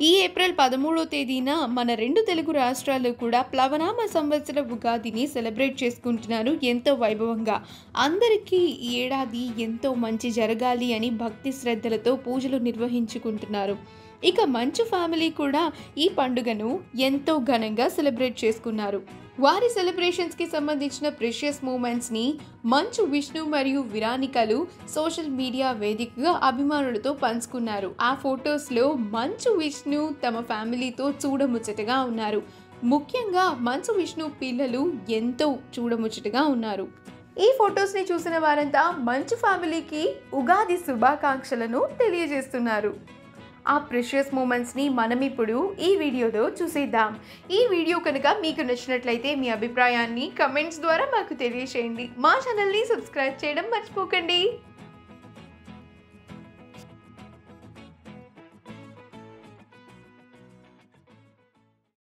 ఈ ఏప్రిల్ 13వ తేదీన మన 2 తెలుగు రాష్ట్రాల్లో కూడా ప్లవనామ సంవత్సర ఉగాదిని సెలబ్రేట్ చేసుకుంటున్నారు ఎంతో వైభవంగా. అందరికీ ఈ ఏడాది ఎంతో మంచి జరగాలి అని భక్తి శ్రద్ధలతో పూజలు నిర్వహించుకుంటున్నారు. ఇక మంచు ఫ్యామిలీ కూడా ఈ పండుగను ఎంతో ఘనంగా సెలబ్రేట్ చేసుకున్నారు. వారి సెలబ్రేషన్స్కి సంబంధించిన ప్రెషియస్ మూమెంట్స్ని మంచు విష్ణు మరియు విరానికలు సోషల్ మీడియా వేదికగా అభిమానులతో పంచుకున్నారు. ఆ ఫొటోస్లో మంచు విష్ణు తమ ఫ్యామిలీతో చూడముచ్చటగా ఉన్నారు. ముఖ్యంగా మంచు విష్ణు పిల్లలు ఎంతో చూడముచ్చటగా ఉన్నారు. ఈ ఫొటోస్ని చూసిన వారంతా మంచు ఫ్యామిలీకి ఉగాది శుభాకాంక్షలను తెలియజేస్తున్నారు. ఆ ప్రెషియస్ మూమెంట్స్ని మనం ఇప్పుడు ఈ వీడియోలో చూసేద్దాం. ఈ వీడియో కనుక మీకు నచ్చినట్లయితే మీ అభిప్రాయాన్ని కమెంట్స్ ద్వారా మాకు తెలియజేయండి. మా ఛానల్ని సబ్స్క్రైబ్ చేయడం మర్చిపోకండి.